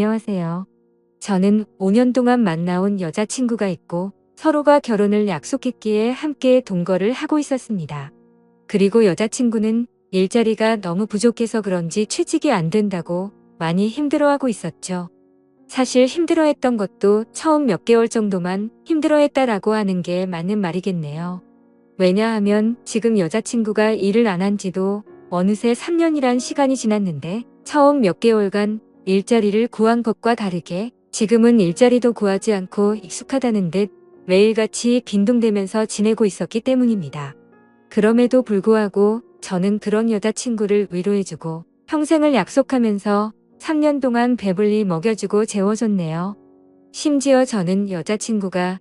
안녕하세요. 저는 5년 동안 만나온 여자친구가 있고 서로가 결혼을 약속했기에 함께 동거를 하고 있었습니다. 그리고 여자친구는 일자리가 너무 부족해서 그런지 취직이 안 된다고 많이 힘들어하고 있었죠. 사실 힘들어했던 것도 처음 몇 개월 정도만 힘들어했다라고 하는 게 맞는 말이겠네요. 왜냐하면 지금 여자친구가 일을 안 한 지도 어느새 3년이란 시간이 지났는데 처음 몇 개월간 일자리를 구한 것과 다르게 지금은 일자리도 구하지 않고 익숙하다는 듯 매일같이 빈둥대면서 지내고 있었기 때문입니다. 그럼에도 불구하고 저는 그런 여자친구를 위로해주고 평생을 약속하면서 3년 동안 배불리 먹여주고 재워줬네요. 심지어 저는 여자친구가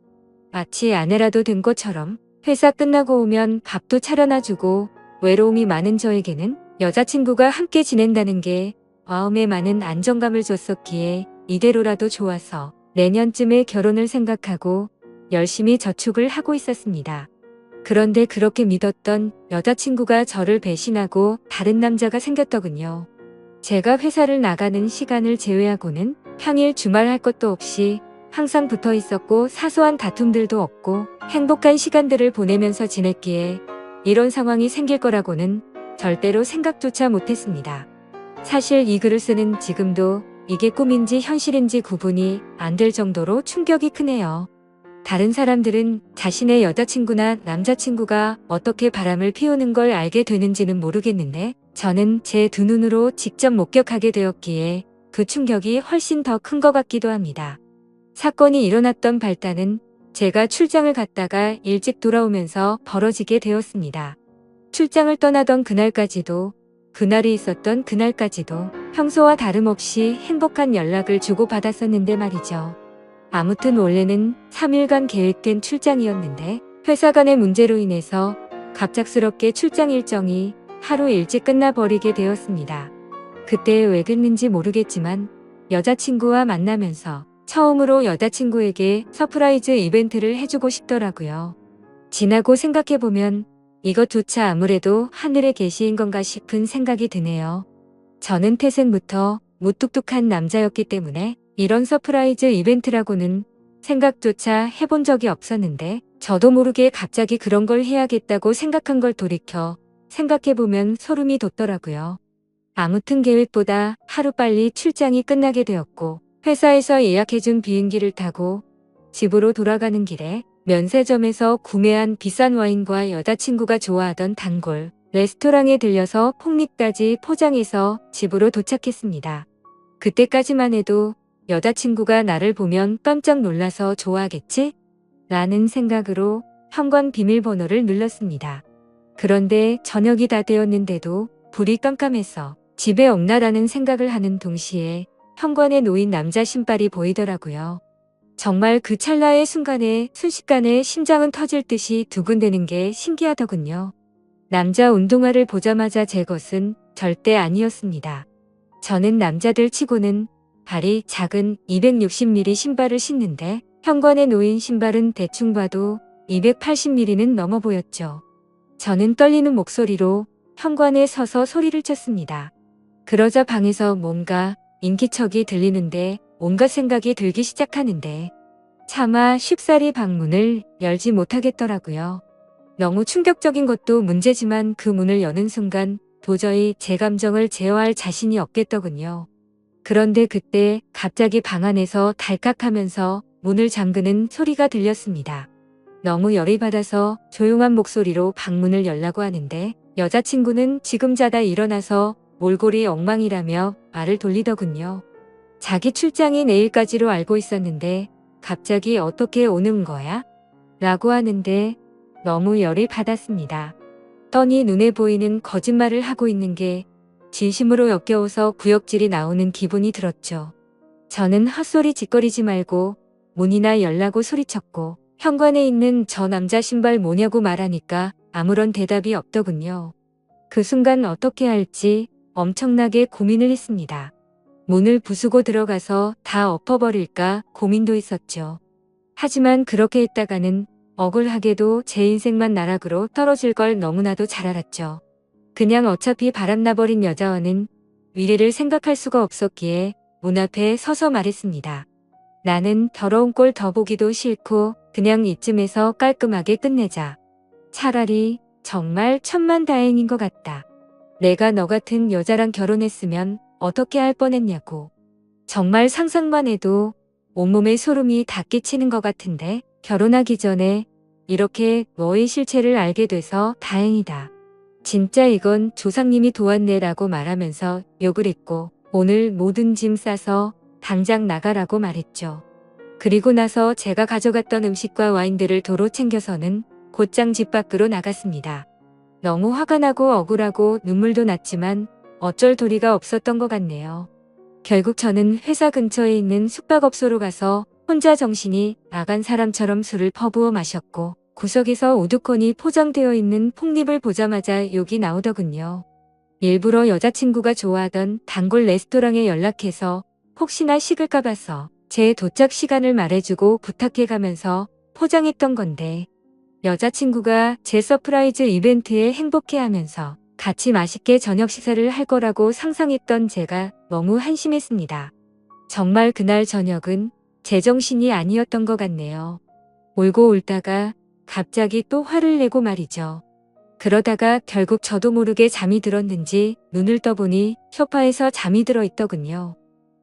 마치 아내라도 된 것처럼 회사 끝나고 오면 밥도 차려놔주고 외로움이 많은 저에게는 여자친구가 함께 지낸다는 게 마음에 많은 안정감을 줬었기에 이대로라도 좋아서 내년쯤에 결혼을 생각하고 열심히 저축을 하고 있었습니다. 그런데 그렇게 믿었던 여자친구가 저를 배신하고 다른 남자가 생겼더군요. 제가 회사를 나가는 시간을 제외하고는 평일 주말 할 것도 없이 항상 붙어 있었고 사소한 다툼들도 없고 행복한 시간들을 보내면서 지냈기에 이런 상황이 생길 거라고는 절대로 생각조차 못했습니다. 사실 이 글을 쓰는 지금도 이게 꿈인지 현실인지 구분이 안 될 정도로 충격이 크네요. 다른 사람들은 자신의 여자친구나 남자친구가 어떻게 바람을 피우는 걸 알게 되는지는 모르겠는데 저는 제 두 눈으로 직접 목격하게 되었기에 그 충격이 훨씬 더 큰 것 같기도 합니다. 사건이 일어났던 발단은 제가 출장을 갔다가 일찍 돌아오면서 벌어지게 되었습니다. 출장을 떠나던 그날까지도 그날이 있었던 그날까지도 평소와 다름없이 행복한 연락을 주고받았었는데 말이죠. 아무튼 원래는 3일간 계획된 출장이었는데 회사 간의 문제로 인해서 갑작스럽게 출장 일정이 하루 일찍 끝나버리게 되었습니다. 그때 왜 그랬는지 모르겠지만 여자친구와 만나면서 처음으로 여자친구에게 서프라이즈 이벤트를 해주고 싶더라고요. 지나고 생각해보면 이것조차 아무래도 하늘의 계시인 건가 싶은 생각이 드네요. 저는 태생부터 무뚝뚝한 남자였기 때문에 이런 서프라이즈 이벤트라고는 생각조차 해본 적이 없었는데 저도 모르게 갑자기 그런 걸 해야겠다고 생각한 걸 돌이켜 생각해보면 소름이 돋더라고요. 아무튼 계획보다 하루빨리 출장이 끝나게 되었고 회사에서 예약해준 비행기를 타고 집으로 돌아가는 길에 면세점에서 구매한 비싼 와인과 여자친구가 좋아하던 단골 레스토랑에 들려서 폭리까지 포장해서 집으로 도착했습니다. 그때까지만 해도 여자친구가 나를 보면 깜짝 놀라서 좋아하겠지? 라는 생각으로 현관 비밀번호를 눌렀습니다. 그런데 저녁이 다 되었는데도 불이 깜깜해서 집에 없나라는 생각을 하는 동시에 현관에 놓인 남자 신발이 보이더라고요. 정말 그 찰나의 순간에 순식간에 심장은 터질 듯이 두근대는 게 신기하더군요. 남자 운동화를 보자마자 제 것은 절대 아니었습니다. 저는 남자들 치고는 발이 작은 260mm 신발을 신는데 현관에 놓인 신발은 대충 봐도 280mm는 넘어 보였죠. 저는 떨리는 목소리로 현관에 서서 소리를 쳤습니다. 그러자 방에서 뭔가 인기척이 들리는데 온갖 생각이 들기 시작하는데 차마 쉽사리 방문을 열지 못하겠더라고요. 너무 충격적인 것도 문제지만 그 문을 여는 순간 도저히 제 감정을 제어할 자신이 없겠더군요. 그런데 그때 갑자기 방 안에서 달칵하면서 문을 잠그는 소리가 들렸습니다. 너무 열이 받아서 조용한 목소리로 방문을 열라고 하는데 여자친구는 지금 자다 일어나서 몰골이 엉망이라며 말을 돌리더군요. 자기 출장이 내일까지로 알고 있었는데 갑자기 어떻게 오는 거야? 라고 하는데 너무 열이 받았습니다. 뻔히 눈에 보이는 거짓말을 하고 있는 게 진심으로 역겨워서 구역질이 나오는 기분이 들었죠. 저는 헛소리 짓거리지 말고 문이나 열라고 소리쳤고 현관에 있는 저 남자 신발 뭐냐고 말하니까 아무런 대답이 없더군요. 그 순간 어떻게 할지 엄청나게 고민을 했습니다. 문을 부수고 들어가서 다 엎어버릴까 고민도 있었죠. 하지만 그렇게 했다가는 억울하게도 제 인생만 나락으로 떨어질 걸 너무나도 잘 알았죠. 그냥 어차피 바람나버린 여자와는 미래를 생각할 수가 없었기에 문 앞에 서서 말했습니다. 나는 더러운 꼴 더 보기도 싫고 그냥 이쯤에서 깔끔하게 끝내자. 차라리 정말 천만다행인 것 같다. 내가 너 같은 여자랑 결혼했으면 어떻게 할 뻔했냐고. 정말 상상만 해도 온몸에 소름이 다 끼치는 것 같은데 결혼하기 전에 이렇게 너의 실체를 알게 돼서 다행이다. 진짜 이건 조상님이 도왔네라고 말하면서 욕을 했고 오늘 모든 짐 싸서 당장 나가라고 말했죠. 그리고 나서 제가 가져갔던 음식과 와인들을 도로 챙겨서는 곧장 집 밖으로 나갔습니다. 너무 화가 나고 억울하고 눈물도 났지만 어쩔 도리가 없었던 것 같네요. 결국 저는 회사 근처에 있는 숙박업소로 가서 혼자 정신이 나간 사람처럼 술을 퍼부어 마셨고 구석에서 우두커니 포장되어 있는 폭립을 보자마자 욕이 나오더군요. 일부러 여자친구가 좋아하던 단골 레스토랑에 연락해서 혹시나 식을까 봐서 제 도착 시간을 말해주고 부탁해가면서 포장했던 건데 여자친구가 제 서프라이즈 이벤트에 행복해하면서 같이 맛있게 저녁 식사를 할 거라고 상상했던 제가 너무 한심했습니다. 정말 그날 저녁은 제정신이 아니었던 것 같네요. 울고 울다가 갑자기 또 화를 내고 말이죠. 그러다가 결국 저도 모르게 잠이 들었는지 눈을 떠보니 소파에서 잠이 들어 있더군요.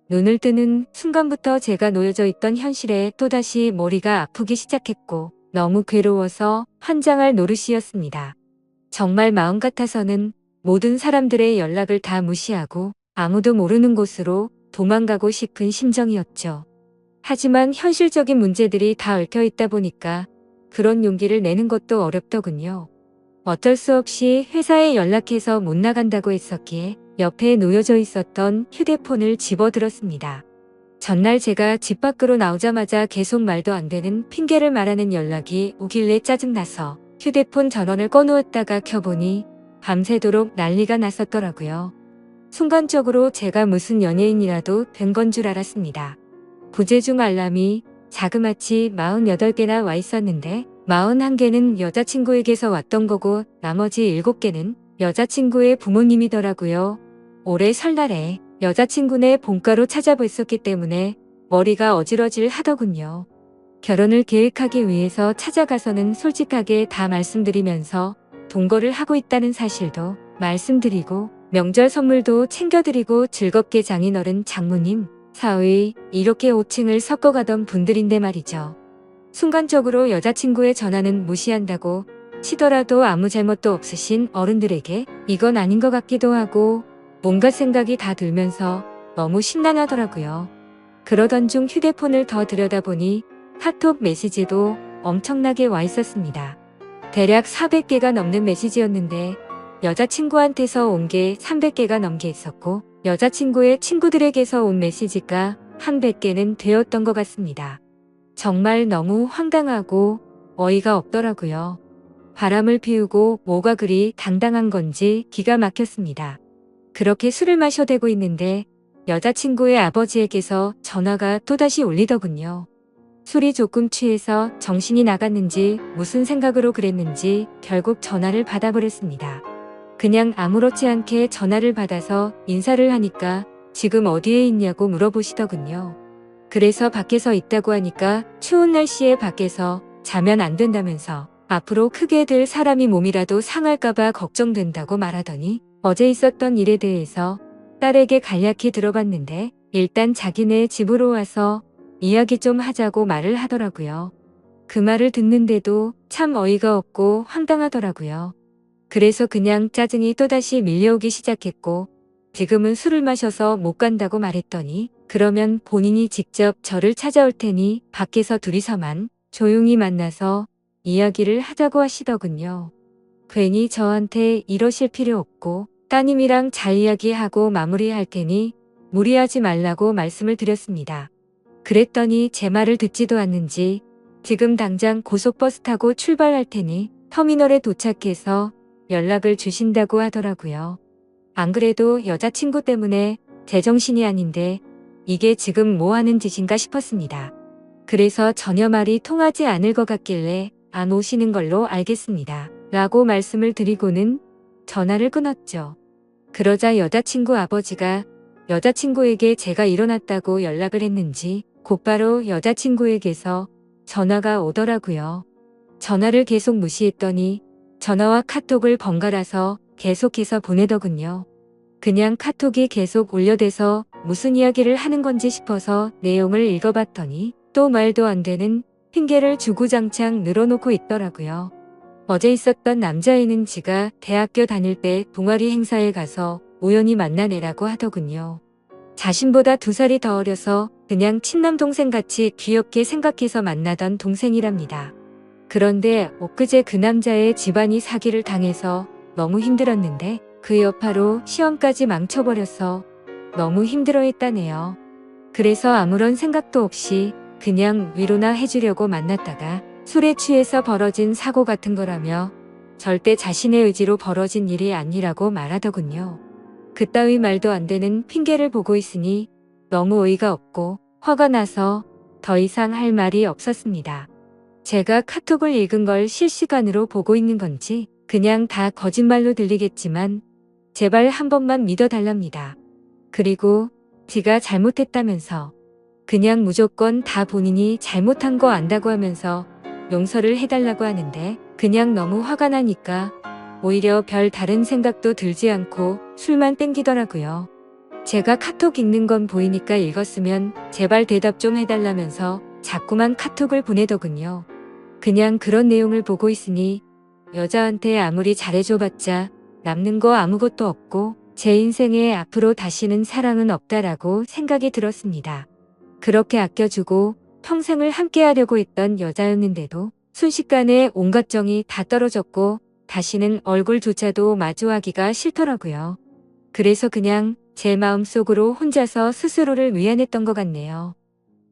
눈을 뜨는 순간부터 제가 놓여져 있던 현실에 또다시 머리가 아프기 시작했고 너무 괴로워서 환장할 노릇이었습니다. 정말 마음 같아서는 모든 사람들의 연락을 다 무시하고 아무도 모르는 곳으로 도망가고 싶은 심정이었죠. 하지만 현실적인 문제들이 다 얽혀 있다 보니까 그런 용기를 내는 것도 어렵더군요. 어쩔 수 없이 회사에 연락해서 못 나간다고 했었기에 옆에 놓여져 있었던 휴대폰을 집어들었습니다. 전날 제가 집 밖으로 나오자마자 계속 말도 안 되는 핑계를 말하는 연락이 오길래 짜증나서 휴대폰 전원을 꺼놓았다가 켜보니 밤새도록 난리가 났었더라고요. 순간적으로 제가 무슨 연예인이라도 된 건 줄 알았습니다. 부재중 알람이 자그마치 48개나 와 있었는데 41개는 여자친구에게서 왔던 거고 나머지 7개는 여자친구의 부모님이더라고요. 올해 설날에 여자친구네 본가로 찾아뵀었기 때문에 머리가 어질어질 하더군요. 결혼을 계획하기 위해서 찾아가서는 솔직하게 다 말씀드리면서 동거를 하고 있다는 사실도 말씀드리고 명절 선물도 챙겨드리고 즐겁게 장인어른 장모님, 사위 이렇게 5층을 섞어가던 분들인데 말이죠. 순간적으로 여자친구의 전화는 무시한다고 치더라도 아무 잘못도 없으신 어른들에게 이건 아닌 것 같기도 하고 온갖 생각이 다 들면서 너무 심란하더라고요. 그러던 중 휴대폰을 더 들여다보니 카톡 메시지도 엄청나게 와 있었습니다. 대략 400개가 넘는 메시지였는데 여자친구한테서 온 게 300개가 넘게 있었고 여자친구의 친구들에게서 온 메시지가 한 100개는 되었던 것 같습니다. 정말 너무 황당하고 어이가 없더라고요. 바람을 피우고 뭐가 그리 당당한 건지 기가 막혔습니다. 그렇게 술을 마셔대고 있는데 여자친구의 아버지에게서 전화가 또다시 울리더군요. 술이 조금 취해서 정신이 나갔는지 무슨 생각으로 그랬는지 결국 전화를 받아버렸습니다. 그냥 아무렇지 않게 전화를 받아서 인사를 하니까 지금 어디에 있냐고 물어보시더군요. 그래서 밖에서 있다고 하니까 추운 날씨에 밖에서 자면 안 된다면서 앞으로 크게 들 사람이 몸이라도 상할까봐 걱정된다고 말하더니 어제 있었던 일에 대해서 딸에게 간략히 들어봤는데 일단 자기네 집으로 와서 이야기 좀 하자고 말을 하더라고요. 그 말을 듣는데도 참 어이가 없고 황당하더라고요. 그래서 그냥 짜증이 또다시 밀려오기 시작했고 지금은 술을 마셔서 못 간다고 말했더니 그러면 본인이 직접 저를 찾아올 테니 밖에서 둘이서만 조용히 만나서 이야기를 하자고 하시더군요. 괜히 저한테 이러실 필요 없고 따님이랑 잘 이야기하고 마무리할 테니 무리하지 말라고 말씀을 드렸습니다. 그랬더니 제 말을 듣지도 않는지 지금 당장 고속버스 타고 출발할 테니 터미널에 도착해서 연락을 주신다고 하더라고요. 안 그래도 여자친구 때문에 제정신이 아닌데 이게 지금 뭐 하는 짓인가 싶었습니다. 그래서 전혀 말이 통하지 않을 것 같길래 안 오시는 걸로 알겠습니다. 라고 말씀을 드리고는 전화를 끊었죠. 그러자 여자친구 아버지가 여자친구에게 제가 일어났다고 연락을 했는지 곧바로 여자친구에게서 전화가 오더라고요. 전화를 계속 무시했더니 전화와 카톡을 번갈아서 계속해서 보내더군요. 그냥 카톡이 계속 올려대서 무슨 이야기를 하는 건지 싶어서 내용을 읽어봤더니 또 말도 안 되는 핑계를 주구장창 늘어놓고 있더라고요. 어제 있었던 남자애는 지가 대학교 다닐 때 동아리 행사에 가서 우연히 만난 애라고 하더군요. 자신보다 2살이 더 어려서 그냥 친남동생같이 귀엽게 생각해서 만나던 동생이랍니다. 그런데 엊그제 그 남자의 집안이 사기를 당해서 너무 힘들었는데 그 여파로 시험까지 망쳐버려서 너무 힘들어했다네요. 그래서 아무런 생각도 없이 그냥 위로나 해주려고 만났다가 술에 취해서 벌어진 사고 같은 거라며 절대 자신의 의지로 벌어진 일이 아니라고 말하더군요. 그따위 말도 안 되는 핑계를 보고 있으니 너무 어이가 없고 화가 나서 더 이상 할 말이 없었습니다. 제가 카톡을 읽은 걸 실시간으로 보고 있는 건지 그냥 다 거짓말로 들리겠지만 제발 한 번만 믿어달랍니다. 그리고 지가 잘못했다면서 그냥 무조건 다 본인이 잘못한 거 안다고 하면서 용서를 해달라고 하는데 그냥 너무 화가 나니까 오히려 별 다른 생각도 들지 않고 술만 땡기더라고요. 제가 카톡 읽는 건 보이니까 읽었으면 제발 대답 좀 해달라면서 자꾸만 카톡을 보내더군요. 그냥 그런 내용을 보고 있으니 여자한테 아무리 잘해줘봤자 남는 거 아무것도 없고 제 인생에 앞으로 다시는 사랑은 없다라고 생각이 들었습니다. 그렇게 아껴주고 평생을 함께하려고 했던 여자였는데도 순식간에 온갖 정이 다 떨어졌고 다시는 얼굴조차도 마주하기가 싫더라고요. 그래서 그냥 제 마음속으로 혼자서 스스로를 위안했던 것 같네요.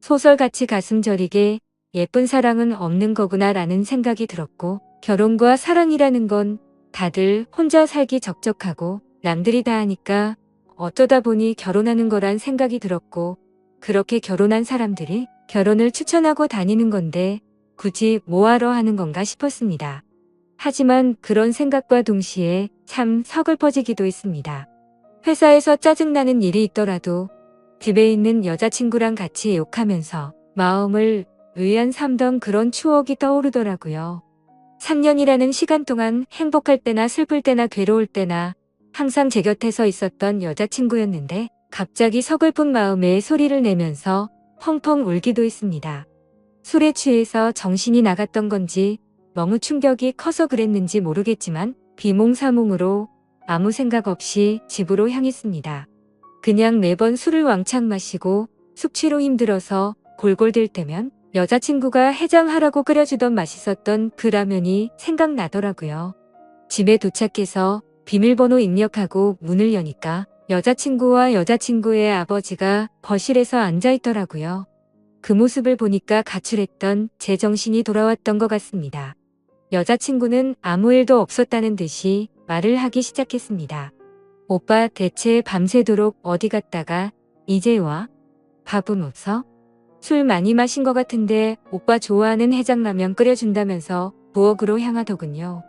소설같이 가슴 저리게 예쁜 사랑은 없는 거구나 라는 생각이 들었고 결혼과 사랑이라는 건 다들 혼자 살기 적적하고 남들이 다 하니까 어쩌다 보니 결혼하는 거란 생각이 들었고 그렇게 결혼한 사람들이 결혼을 추천하고 다니는 건데 굳이 뭐하러 하는 건가 싶었습니다. 하지만 그런 생각과 동시에 참 서글퍼지기도 했습니다. 회사에서 짜증나는 일이 있더라도 집에 있는 여자친구랑 같이 욕하면서 마음을 위안 삼던 그런 추억이 떠오르더라고요. 3년이라는 시간 동안 행복할 때나 슬플 때나 괴로울 때나 항상 제 곁에서 있었던 여자친구였는데 갑자기 서글픈 마음에 소리를 내면서 펑펑 울기도 했습니다. 술에 취해서 정신이 나갔던 건지 너무 충격이 커서 그랬는지 모르겠지만 비몽사몽으로 아무 생각 없이 집으로 향했습니다. 그냥 매번 술을 왕창 마시고 숙취로 힘들어서 골골댈 때면 여자친구가 해장하라고 끓여주던 맛있었던 그 라면이 생각나더라고요. 집에 도착해서 비밀번호 입력하고 문을 여니까 여자친구와 여자친구의 아버지가 거실에서 앉아있더라고요. 그 모습을 보니까 가출했던 제 정신이 돌아왔던 것 같습니다. 여자친구는 아무 일도 없었다는 듯이 말을 하기 시작했습니다. 오빠 대체 밤새도록 어디 갔다가 이제 와? 밥은 없어? 술 많이 마신 것 같은데 오빠 좋아하는 해장라면 끓여준다면서 부엌으로 향하더군요.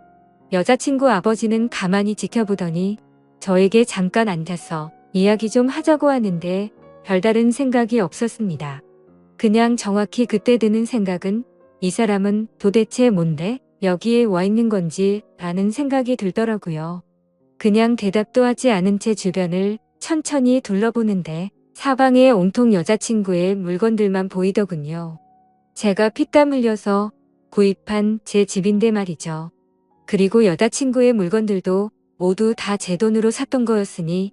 여자친구 아버지는 가만히 지켜보더니 저에게 잠깐 앉아서 이야기 좀 하자고 하는데 별다른 생각이 없었습니다. 그냥 정확히 그때 드는 생각은 이 사람은 도대체 뭔데 여기에 와 있는 건지 라는 생각이 들더라고요. 그냥 대답도 하지 않은 채 주변을 천천히 둘러보는데 사방에 온통 여자친구의 물건들만 보이더군요. 제가 피땀 흘려서 구입한 제 집인데 말이죠. 그리고 여자친구의 물건들도 모두 다 제 돈으로 샀던 거였으니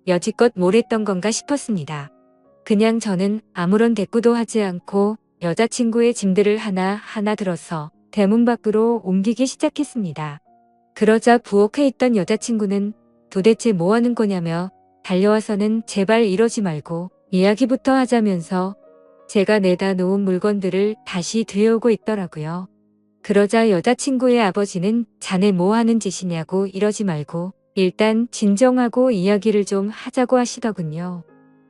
여지껏 뭘 했던 건가 싶었습니다. 그냥 저는 아무런 대꾸도 하지 않고 여자친구의 짐들을 하나하나 들어서 대문 밖으로 옮기기 시작했습니다. 그러자 부엌에 있던 여자친구는 도대체 뭐 하는 거냐며 달려와서는 제발 이러지 말고 이야기부터 하자면서 제가 내다 놓은 물건들을 다시 들여오고 있더라고요. 그러자 여자친구의 아버지는 자네 뭐 하는 짓이냐고 이러지 말고 일단 진정하고 이야기를 좀 하자고 하시더군요.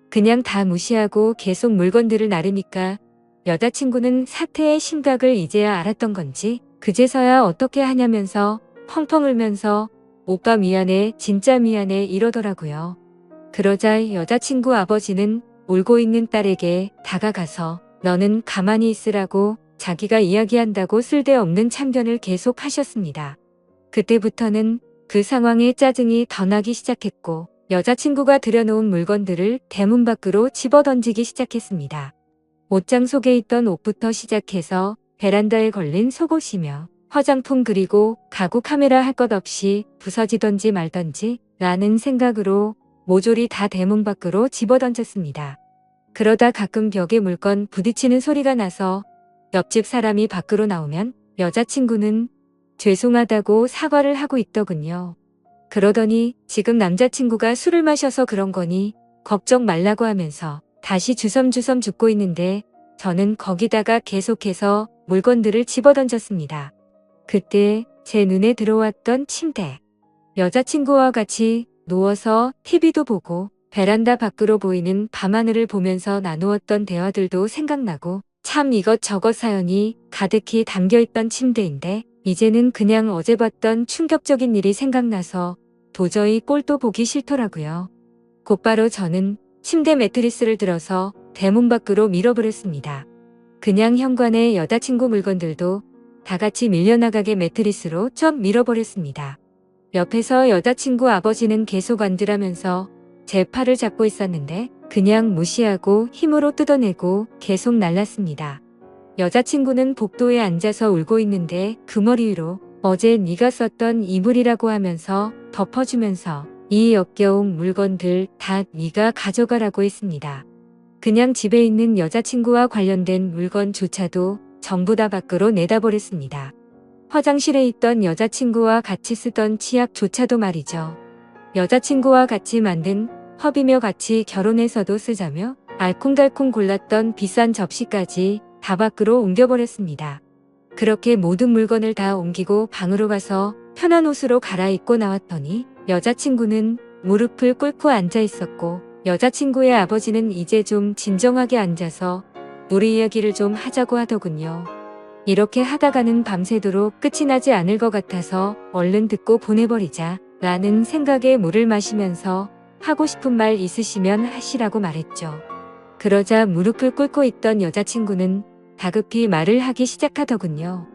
그냥 다 무시하고 계속 물건들을 나르니까 여자친구는 사태의 심각을 이제야 알았던 건지 그제서야 어떻게 하냐면서 펑펑 울면서 오빠 미안해 진짜 미안해 이러더라고요. 그러자 여자친구 아버지는 울고 있는 딸에게 다가가서 너는 가만히 있으라고 자기가 이야기한다고 쓸데없는 참견을 계속 하셨습니다. 그때부터는 그 상황에 짜증이 더 나기 시작했고 여자친구가 들여놓은 물건들을 대문 밖으로 집어던지기 시작했습니다. 옷장 속에 있던 옷부터 시작해서 베란다에 걸린 속옷이며 화장품 그리고 가구 카메라 할 것 없이 부서지던지 말던지 라는 생각으로 모조리 다 대문 밖으로 집어던졌습니다. 그러다 가끔 벽에 물건 부딪히는 소리가 나서 옆집 사람이 밖으로 나오면 여자친구는 죄송하다고 사과를 하고 있더군요. 그러더니 지금 남자친구가 술을 마셔서 그런 거니 걱정 말라고 하면서 다시 주섬주섬 죽고 있는데 저는 거기다가 계속해서 물건들을 집어던졌습니다. 그때 제 눈에 들어왔던 침대. 여자친구와 같이 누워서 TV도 보고 베란다 밖으로 보이는 밤하늘을 보면서 나누었던 대화들도 생각나고 참 이것저것 사연이 가득히 담겨있던 침대인데 이제는 그냥 어제 봤던 충격적인 일이 생각나서 도저히 꼴도 보기 싫더라고요. 곧바로 저는 침대 매트리스를 들어서 대문 밖으로 밀어버렸습니다. 그냥 현관에 여자친구 물건들도 다 같이 밀려나가게 매트리스로 쫙 밀어버렸습니다. 옆에서 여자친구 아버지는 계속 앉으라면서 제 팔을 잡고 있었는데 그냥 무시하고 힘으로 뜯어내고 계속 날랐습니다. 여자친구는 복도에 앉아서 울고 있는데 그 머리 위로 어제 네가 썼던 이불이라고 하면서 덮어주면서 이 역겨운 물건들 다 네가 가져가라고 했습니다. 그냥 집에 있는 여자친구와 관련된 물건조차도 전부 다 밖으로 내다버렸습니다. 화장실에 있던 여자친구와 같이 쓰던 치약조차도 말이죠. 여자친구와 같이 만든 컵이며 같이 결혼해서도 쓰자며 알콩달콩 골랐던 비싼 접시까지 다 밖으로 옮겨버렸습니다. 그렇게 모든 물건을 다 옮기고 방으로 가서 편한 옷으로 갈아입고 나왔더니 여자친구는 무릎을 꿇고 앉아 있었고 여자친구의 아버지는 이제 좀 진정하게 앉아서 우리 이야기를 좀 하자고 하더군요. 이렇게 하다가는 밤새도록 끝이 나지 않을 것 같아서 얼른 듣고 보내버리자 라는 생각에 물을 마시면서 하고 싶은 말 있으시면 하시라고 말했죠. 그러자 무릎을 꿇고 있던 여자친구는 다급히 말을 하기 시작하더군요.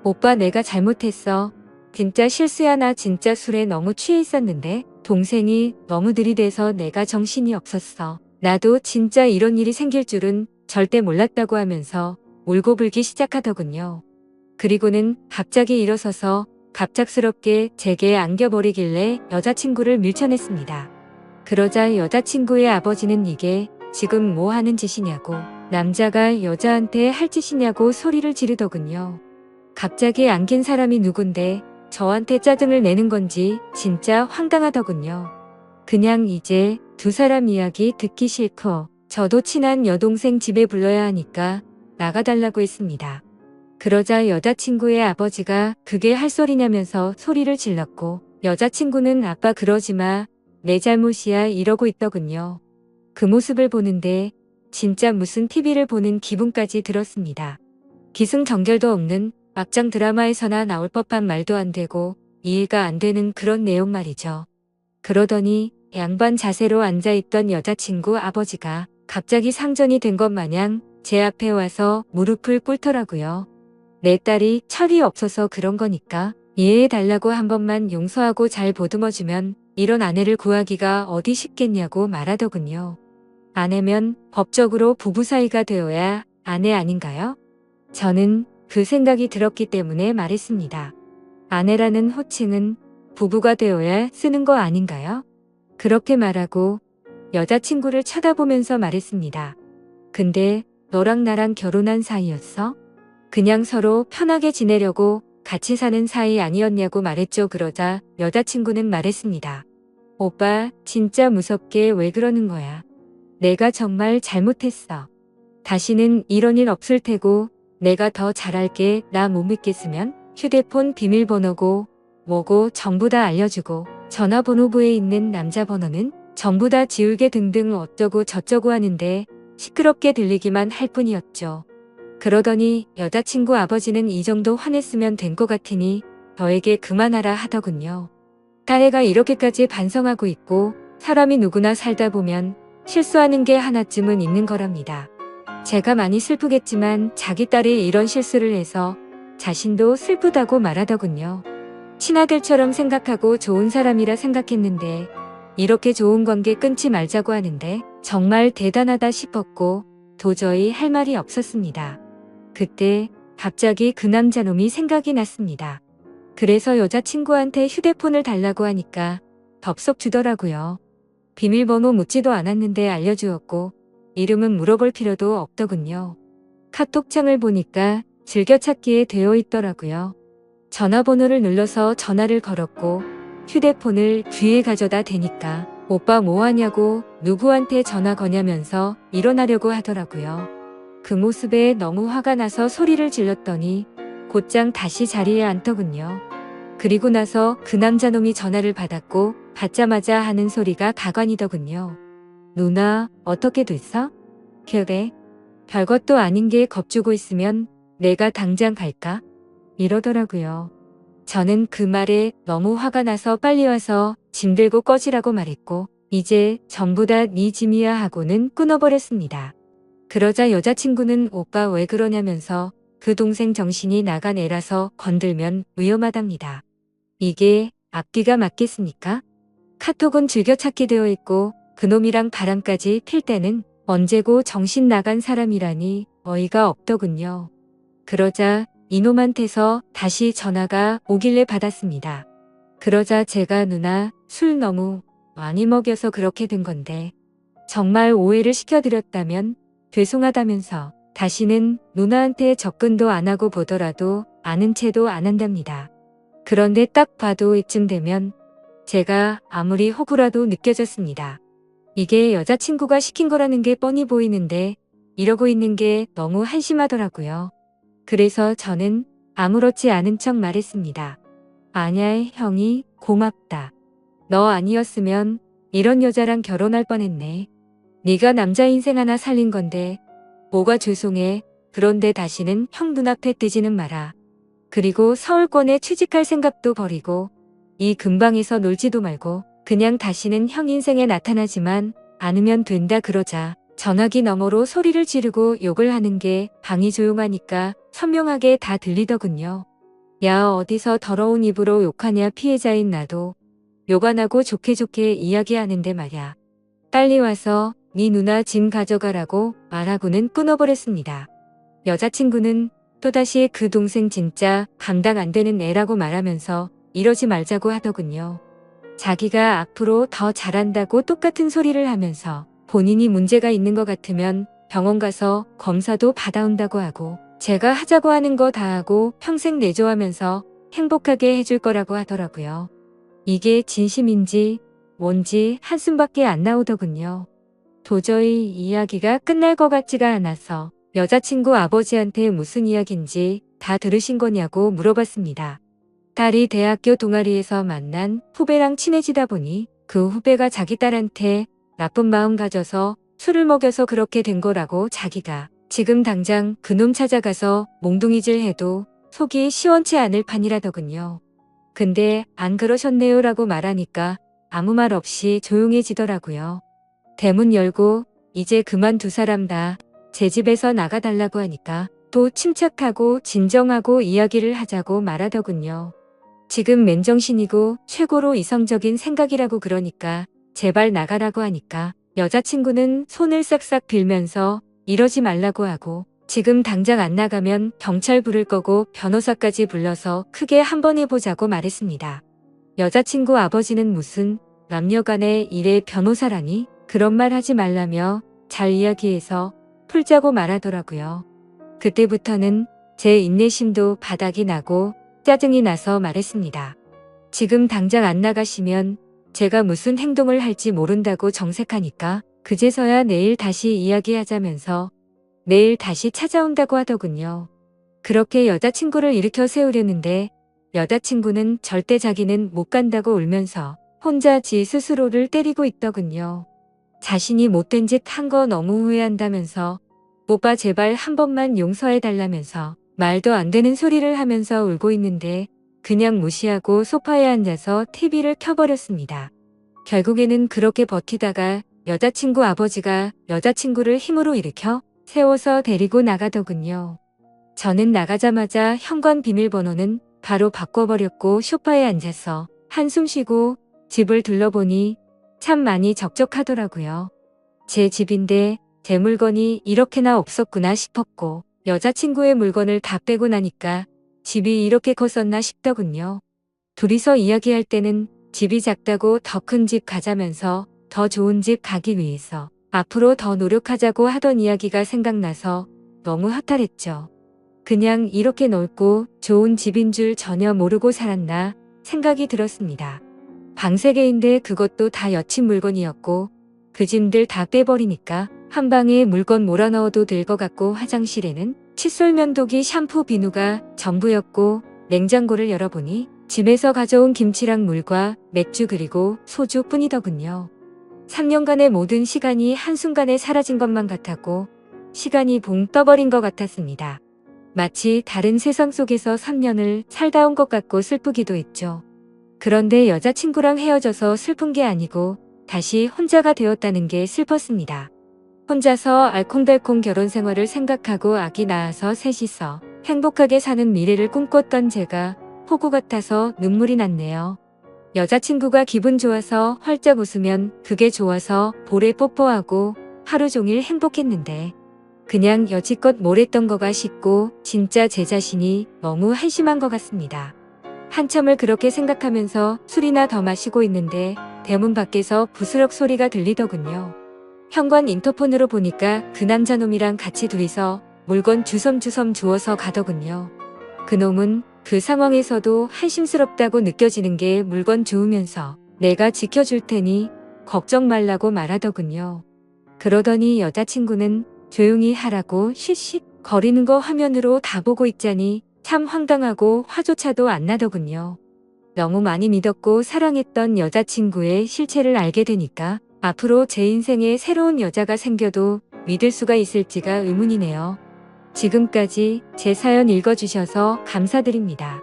오빠 내가 잘못했어. 진짜 실수야. 나 진짜 술에 너무 취해 있었는데 동생이 너무 들이대서 내가 정신이 없었어. 나도 진짜 이런 일이 생길 줄은 절대 몰랐다고 하면서 울고불기 시작하더군요. 그리고는 갑자기 일어서서 갑작스럽게 제게 안겨버리길래 여자친구를 밀쳐냈습니다. 그러자 여자친구의 아버지는 이게 지금 뭐 하는 짓이냐고 남자가 여자한테 할 짓이냐고 소리를 지르더군요. 갑자기 안긴 사람이 누군데 저한테 짜증을 내는 건지 진짜 황당하더군요. 그냥 이제 두 사람 이야기 듣기 싫고 저도 친한 여동생 집에 불러야 하니까 나가달라고 했습니다. 그러자 여자친구의 아버지가 그게 할 소리냐면서 소리를 질렀고 여자친구는 아빠 그러지 마. 내 잘못이야 이러고 있더군요. 그 모습을 보는데 진짜 무슨 TV를 보는 기분까지 들었습니다. 기승전결도 없는 막장 드라마에서나 나올 법한 말도 안 되고 이해가 안 되는 그런 내용 말이죠. 그러더니 양반 자세로 앉아있던 여자친구 아버지가 갑자기 상전이 된 것 마냥 제 앞에 와서 무릎을 꿇더라고요. 내 딸이 철이 없어서 그런 거니까 이해해달라고 한 번만 용서하고 잘 보듬어주면 이런 아내를 구하기가 어디 쉽겠냐고 말하더군요. 아내면 법적으로 부부 사이가 되어야 아내 아닌가요? 저는 그 생각이 들었기 때문에 말했습니다. 아내라는 호칭은 부부가 되어야 쓰는 거 아닌가요? 그렇게 말하고 여자친구를 쳐다보면서 말했습니다. 근데 너랑 나랑 결혼한 사이였어? 그냥 서로 편하게 지내려고 같이 사는 사이 아니었냐고 말했죠. 그러자 여자친구는 말했습니다. 오빠 진짜 무섭게 왜 그러는 거야? 내가 정말 잘못했어. 다시는 이런 일 없을 테고 내가 더 잘할게. 나 못 믿겠으면 휴대폰 비밀번호고 뭐고 전부 다 알려주고 전화번호부에 있는 남자 번호는 전부 다 지우개 등등 어쩌고 저쩌고 하는데 시끄럽게 들리기만 할 뿐이었죠. 그러더니 여자친구 아버지는 이 정도 화냈으면 된 것 같으니 저에게 그만하라 하더군요. 딸애가 이렇게까지 반성하고 있고 사람이 누구나 살다 보면 실수하는 게 하나쯤은 있는 거랍니다. 제가 많이 슬프겠지만 자기 딸이 이런 실수를 해서 자신도 슬프다고 말하더군요. 친아들처럼 생각하고 좋은 사람이라 생각했는데 이렇게 좋은 관계 끊지 말자고 하는데 정말 대단하다 싶었고 도저히 할 말이 없었습니다. 그때 갑자기 그 남자놈이 생각이 났습니다. 그래서 여자친구한테 휴대폰을 달라고 하니까 덥석 주더라고요. 비밀번호 묻지도 않았는데 알려주었고 이름은 물어볼 필요도 없더군요. 카톡창을 보니까 즐겨찾기에 되어 있더라고요. 전화번호를 눌러서 전화를 걸었고 휴대폰을 귀에 가져다 대니까 오빠 뭐하냐고 누구한테 전화 거냐면서 일어나려고 하더라고요. 그 모습에 너무 화가 나서 소리를 질렀더니 곧장 다시 자리에 앉더군요. 그리고 나서 그 남자놈이 전화를 받았고 받자마자 하는 소리가 가관이더군요. 누나, 어떻게 됐어? 그래. 별것도 아닌 게 겁주고 있으면 내가 당장 갈까? 이러더라고요. 저는 그 말에 너무 화가 나서 빨리 와서 짐 들고 꺼지라고 말했고 이제 전부 다 네 짐이야 하고는 끊어버렸습니다. 그러자 여자친구는 오빠 왜 그러냐면서 그 동생 정신이 나간 애라서 건들면 위험하답니다. 이게 앞뒤가 맞겠습니까? 카톡은 즐겨찾기 되어 있고 그놈이랑 바람까지 필 때는 언제고 정신 나간 사람이라니 어이가 없더군요. 그러자 이놈한테서 다시 전화가 오길래 받았습니다. 그러자 제가 누나 술 너무 많이 먹여서 그렇게 된 건데 정말 오해를 시켜드렸다면 죄송하다면서 다시는 누나한테 접근도 안 하고 보더라도 아는 체도 안 한답니다. 그런데 딱 봐도 이쯤 되면 제가 아무리 호구라도 느껴졌습니다. 이게 여자친구가 시킨 거라는 게 뻔히 보이는데 이러고 있는 게 너무 한심하더라고요. 그래서 저는 아무렇지 않은 척 말했습니다. 아냐, 형이 고맙다. 너 아니었으면 이런 여자랑 결혼할 뻔했네. 네가 남자 인생 하나 살린 건데 뭐가 죄송해. 그런데 다시는 형 눈앞에 뜨지는 마라. 그리고 서울권에 취직할 생각도 버리고 이 근방에서 놀지도 말고 그냥 다시는 형 인생에 나타나지만 않으면 된다 그러자 전화기 너머로 소리를 지르고 욕을 하는 게 방이 조용하니까 선명하게 다 들리더군요. 야, 어디서 더러운 입으로 욕하냐. 피해자인 나도 욕 안 하고 좋게 좋게 이야기하는데 말야. 빨리 와서 네 누나 짐 가져가라고 말하고는 끊어버렸습니다. 여자친구는 또다시 그 동생 진짜 감당 안 되는 애라고 말하면서 이러지 말자고 하더군요. 자기가 앞으로 더 잘한다고 똑같은 소리를 하면서 본인이 문제가 있는 것 같으면 병원 가서 검사도 받아온다고 하고 제가 하자고 하는 거 다 하고 평생 내조하면서 행복하게 해줄 거라고 하더라고요. 이게 진심인지 뭔지 한숨밖에 안 나오더군요. 도저히 이야기가 끝날 것 같지가 않아서 여자친구 아버지한테 무슨 이야기인지 다 들으신 거냐고 물어봤습니다. 딸이 대학교 동아리에서 만난 후배랑 친해지다 보니 그 후배가 자기 딸한테 나쁜 마음 가져서 술을 먹여서 그렇게 된 거라고 자기가 지금 당장 그놈 찾아가서 몽둥이질 해도 속이 시원치 않을 판이라더군요. 근데 안 그러셨네요 라고 말하니까 아무 말 없이 조용해지더라고요. 대문 열고 이제 그만 두 사람 다 제 집에서 나가달라고 하니까 또 침착하고 진정하고 이야기를 하자고 말하더군요. 지금 맨정신이고 최고로 이성적인 생각이라고 그러니까 제발 나가라고 하니까 여자친구는 손을 싹싹 빌면서 이러지 말라고 하고 지금 당장 안 나가면 경찰 부를 거고 변호사까지 불러서 크게 한번 해보자고 말했습니다. 여자친구 아버지는 무슨 남녀간의 일에 변호사라니 그런 말 하지 말라며 잘 이야기해서 풀자고 말하더라고요. 그때부터는 제 인내심도 바닥이 나고 짜증이 나서 말했습니다. 지금 당장 안 나가시면 제가 무슨 행동을 할지 모른다고 정색하니까 그제서야 내일 다시 이야기하자면서 내일 다시 찾아온다고 하더군요. 그렇게 여자친구를 일으켜 세우려는데 여자친구는 절대 자기는 못 간다고 울면서 혼자 지 스스로를 때리고 있더군요. 자신이 못된 짓 한 거 너무 후회한다면서 오빠 제발 한 번만 용서해달라면서 말도 안 되는 소리를 하면서 울고 있는데 그냥 무시하고 소파에 앉아서 TV를 켜버렸습니다. 결국에는 그렇게 버티다가 여자친구 아버지가 여자친구를 힘으로 일으켜 세워서 데리고 나가더군요. 저는 나가자마자 현관 비밀번호는 바로 바꿔버렸고 소파에 앉아서 한숨 쉬고 집을 둘러보니 참 많이 적적하더라고요. 제 집인데 제 물건이 이렇게나 없었구나 싶었고 여자친구의 물건을 다 빼고 나니까 집이 이렇게 컸었나 싶더군요. 둘이서 이야기할 때는 집이 작다고 더 큰 집 가자면서 더 좋은 집 가기 위해서 앞으로 더 노력하자고 하던 이야기가 생각나서 너무 허탈했죠. 그냥 이렇게 넓고 좋은 집인 줄 전혀 모르고 살았나 생각이 들었습니다. 방 3개인데 그것도 다 여친 물건이었고 그 짐들 다 빼버리니까 한 방에 물건 몰아넣어도 될 것 같고 화장실에는 칫솔, 면도기, 샴푸, 비누가 전부였고 냉장고를 열어보니 집에서 가져온 김치랑 물과 맥주 그리고 소주 뿐이더군요. 3년간의 모든 시간이 한순간에 사라진 것만 같았고 시간이 봉 떠버린 것 같았습니다. 마치 다른 세상 속에서 3년을 살다 온 것 같고 슬프기도 했죠. 그런데 여자친구랑 헤어져서 슬픈 게 아니고 다시 혼자가 되었다는 게 슬펐습니다. 혼자서 알콩달콩 결혼 생활을 생각하고 아기 낳아서 셋이서 행복하게 사는 미래를 꿈꿨던 제가 호구 같아서 눈물이 났네요. 여자친구가 기분 좋아서 활짝 웃으면 그게 좋아서 볼에 뽀뽀하고 하루 종일 행복했는데 그냥 여지껏 뭘 했던 거가 싶고 진짜 제 자신이 너무 한심한 것 같습니다. 한참을 그렇게 생각하면서 술이나 더 마시고 있는데 대문 밖에서 부스럭 소리가 들리더군요. 현관 인터폰으로 보니까 그 남자놈이랑 같이 둘이서 물건 주섬주섬 주워서 가더군요. 그놈은 그 상황에서도 한심스럽다고 느껴지는 게 물건 주우면서 내가 지켜줄 테니 걱정 말라고 말하더군요. 그러더니 여자친구는 조용히 하라고 쉿쉿 거리는 거 화면으로 다 보고 있자니 참 황당하고 화조차도 안 나더군요. 너무 많이 믿었고 사랑했던 여자친구의 실체를 알게 되니까 앞으로 제 인생에 새로운 여자가 생겨도 믿을 수가 있을지가 의문이네요. 지금까지 제 사연 읽어주셔서 감사드립니다.